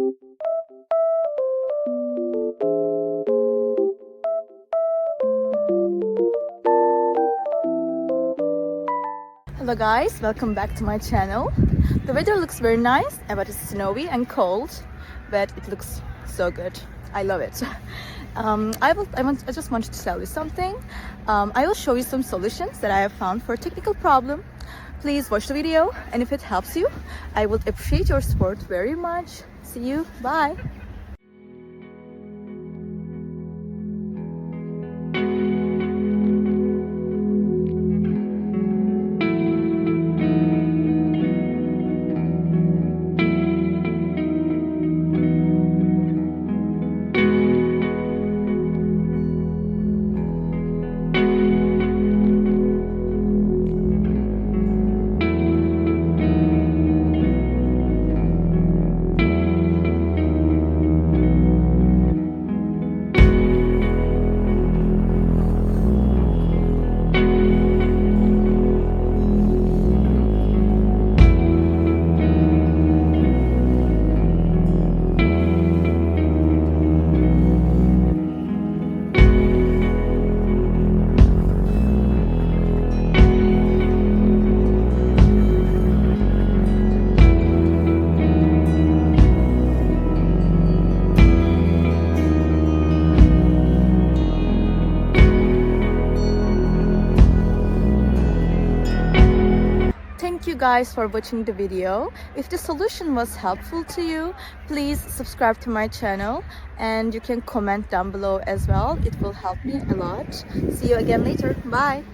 Hello guys, welcome back to my channel. The weather looks very nice, but it's snowy and cold, but it looks so good. I love it. I just wanted to tell you something. I will show you some solutions that I have found for a technical problem. Please watch the video, and if it helps you, I would appreciate your support very much. See you, bye. Thank you guys for watching the video. If the solution was helpful to you, please subscribe to my channel and you can comment down below as well. It will help me a lot. See you again later. Bye.